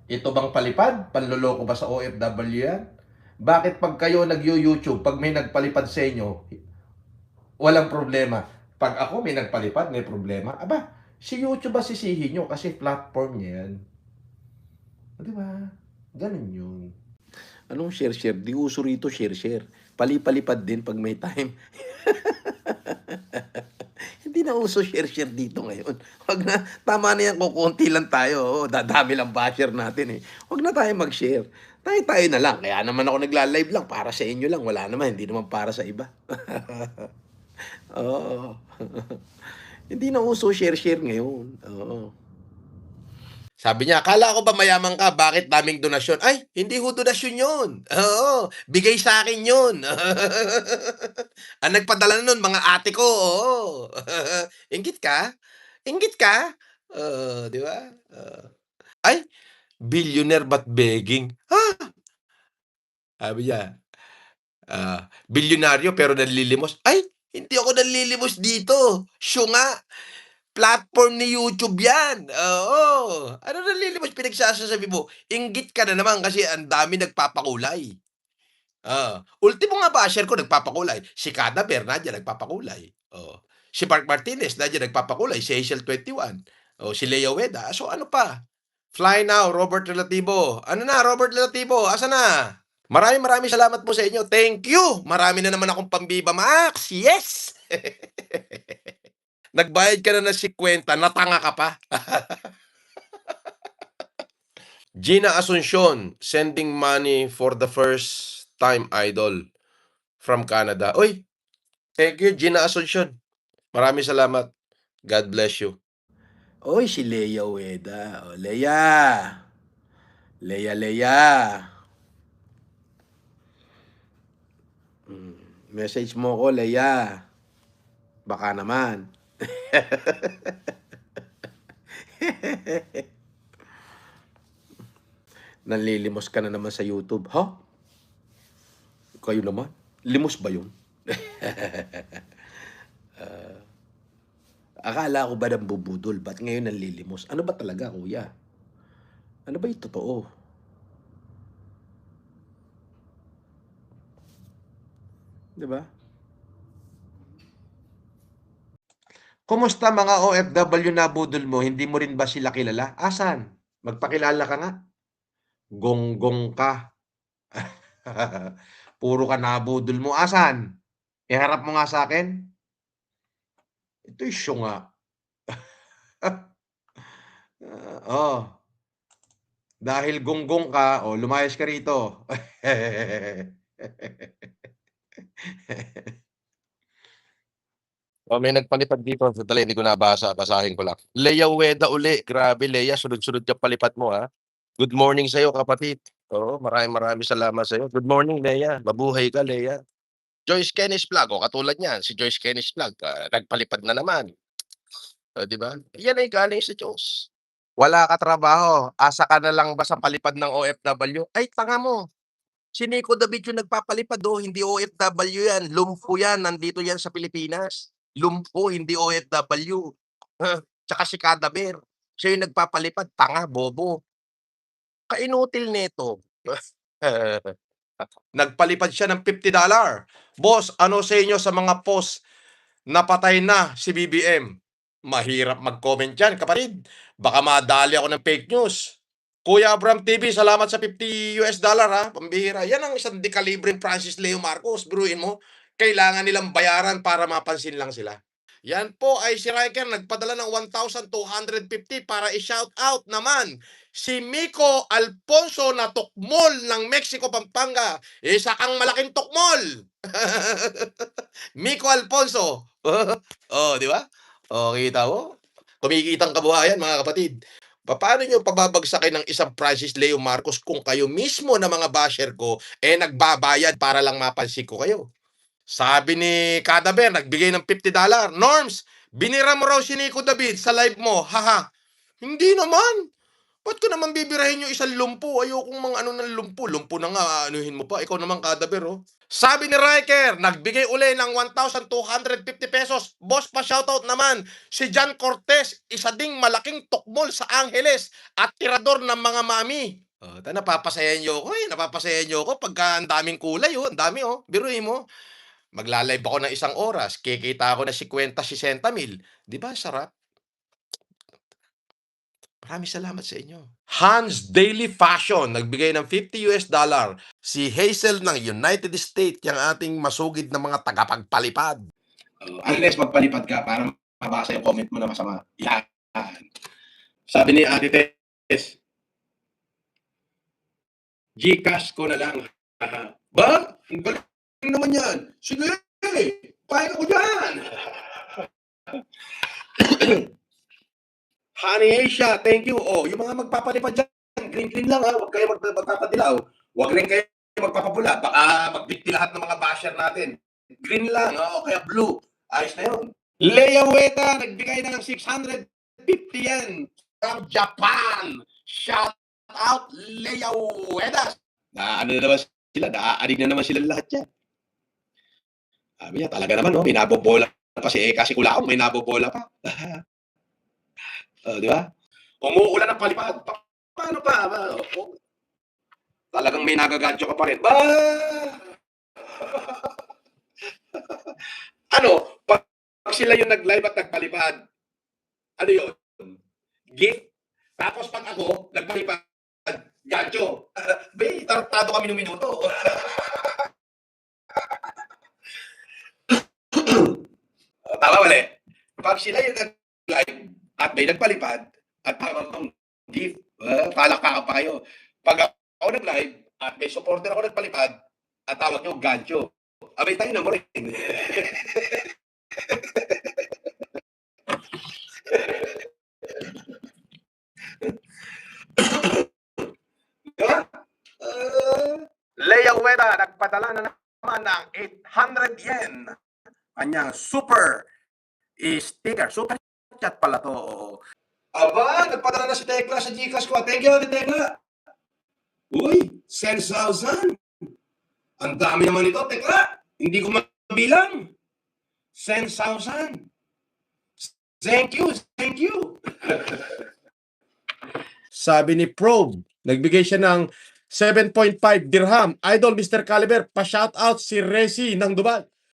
Ito bang palipad? Panloloko ba sa OFW yan? Bakit pag kayo nag-YouTube, pag may nagpalipad sa inyo, walang problema? Pag ako may nagpalipad, may problema? Aba, si YouTube ba sisihin nyo kasi platform niya yan. Di ba? Ganun yun. Anong share-share? Di uso rito share-share. Palipalipad din pag may time. Hindi na uso share-share dito ngayon. Wag na, tama na yan, kukunti lang tayo. Oh, dadami lang basher natin eh. Wag na tayo mag-share. Tayo-tayo na lang. Kaya naman ako nagla-live lang para sa inyo lang. Wala naman, hindi naman para sa iba. Oo. Hindi na uso share-share ngayon. Oo. Sabi niya, akala ko ba mayaman ka? Bakit daming donasyon? Ay, hindi ho donasyon yun. Oo, bigay sa akin yun. Ang nagpadala nun, mga ate ko. Oo. Inggit ka? Inggit ka? Oo, di ba? Oo. Ay, billionaire but begging. Ha? Sabi niya, bilyonaryo pero nanlilimos. Ay, hindi ako nanlilimos dito. Siya nga. Platform ni YouTube yan, oo. Ano nanlilimos pinagsasasabi mo? Inggit ka na naman kasi ang dami nagpapakulay. Ultimo nga basher ko nagpapakulay, si Kada Bear nandiyan nagpapakulay, oh. Si Mark Martinez nandiyan nagpapakulay, si Hazel 21, oh, si Lea Weda, so ano pa? Fly now, Robert Relativo. Ano na, Robert Relativo, asan na? Maraming salamat po sa inyo. Thank you. Marami na naman akong pambiba Max. Yes. Nagbayad ka na ng 50, natanga ka pa. Gina Asuncion, sending money for the first time idol from Canada. Uy, thank you, Gina Asuncion. Maraming salamat. God bless you. Oy, si Lea Weda. O, Lea. Lea. Message mo ko, Lea. Baka naman. Nanlilimos ka na naman sa YouTube. Ha? Kayo naman? Limos ba yun? Akala ko ba nambubudol? Ba't ngayon nanlilimos? Ano ba talaga, kuya? Ano ba yung totoo? Diba? Kumusta mga OFW na budol mo? Hindi mo rin ba sila kilala? Asan? Magpakilala ka nga. Gonggong ka. Puro ka nabudol mo. Asan? Iharap mo nga sa akin. Ito yung siya nga. Oh, dahil gonggong ka, oh, lumayas ka rito. Oh, may nagpalipad dito. Sandali, hindi ko nabasa. Basahin ko lang. Lea Weda uli. Grabe, Lea. Sunod-sunod yung palipat mo, ha? Good morning sa'yo, kapatid. Oo, maraming salamat sa'yo. Good morning, Lea. Mabuhay ka, Lea. Joyce Kennis Vlog. O, katulad niyan, si Joyce Kennis Vlog. Nagpalipad na naman. O, di ba? Yan ay galing sa Diyos. Wala ka trabaho. Asa ka na lang ba sa palipad ng OFW? Ay, tanga mo. Si Nico David yung nagpapalipad, oh, hindi OFW yan. Lumpo yan, nandito yan sa Pilipinas. Lumpo, hindi OFW. Tsaka si Kada Bear. Siya yung nagpapalipad, tanga, bobo. Kainutil nito. Nagpalipad siya ng $50. Boss, ano sa inyo sa mga post na patay na si BBM? Mahirap mag-comment yan, kapatid. Baka madali ako ng fake news. Kuya Abram TV, salamat sa $50 ha, pambihira. Yan ang isang dekalibreng Francis Leo Marcos. Biruin mo, kailangan nilang bayaran para mapansin lang sila. Yan po ay si Riker nagpadala ng 1,250 para i-shout out naman si Miko Alfonso na tukmol ng Mexico, Pampanga. Isa kang malaking tukmol. Miko Alfonso. Oh, di ba? Oh, kita mo? Kumikitang kabuhayan, mga kapatid. Paano nyo pababagsakin ng isang Francis Leo Marcos kung kayo mismo na mga basher ko nagbabayad para lang mapansin ko kayo? Sabi ni Kada Bear, nagbigay ng $50. Norms, binira mo raw si Nico David sa live mo. Haha. Hindi naman. Ba't ko naman bibirahin yung isang lumpo? Ayokong mga ano ng lumpo. Lumpo na nga, aanuhin mo pa. Ikaw naman kadaver, oh. Sabi ni Riker, nagbigay uli ng 1,250 pesos. Boss, pa-shoutout naman. Si John Cortez, isa ding malaking tukmol sa Angeles at tirador ng mga mami. Oh, napapasayan niyo ako eh. Napapasayan niyo ako pagka ang daming kulay, oh. Ang dami, oh. Biruin mo. Magla-live ako ng 1 oras. Kikita ako ng 50-60 mil. Di ba, sarap? Maraming salamat sa inyo. Hans Daily Fashion, nagbigay ng $50. Si Hazel ng United States, yung ating masugid na mga tagapagpalipad. Unless magpalipad ka para mabasa yung comment mo na masama. Yan. Sabi ni Ate Tess, Gcash ko na lang. Ba? Ang galing naman yan. Sige, pahig ako dyan. Honey Asia, thank you. Oh, yung mga magpapalipad dyan, green lang ha. Huwag kayo magpapadilaw. Huwag rin kayo magpapapula. Baka magbikti lahat ng mga basher natin. Green lang, oh, kaya blue. Ayos na yun. Leia Weta, nagbigay na ng 650 yen from Japan. Shout out, Leia Weta. Ano na naman sila, naaarig na naman sila lahat yan. Sabi niya, talaga naman, no? May nabobola pa si Eka, si Kulaong, may nabobola pa. Di ba? Umuulan ng palipad. Paano pa? Talagang may nagagancho ka pa rin. Ba? Ano? Pag sila yung nag-live at nagpalipad, ano yun? Gift? Tapos pag ako, nagpalipad, gancho. Bay, tartado kami ng minuto. Tama mali. Pag sila yung nag-live, at may nagpalipad, at parang gift, palakpakan pa kayo. Pag ako nag-live, at may supporter ako nagpalipad, at tawag nyo, gancho. Abay tayo na mo rin. Diba? Leia Ueda, nagpadala na naman ng 800 yen. Kanyang super sticker. Super chat pala to. Aba, nagpadala na si Tekla sa Gcash ko. Thank you, Tekla. Uy, 10,000. Ang dami naman ito, Tekla. Hindi ko mabilang. 10,000. Thank you, thank you. Sabi ni Probe, nagbigay siya ng 7.5 dirham. Idol Mr. Caliber, pa-shoutout si Resi ng Dubai.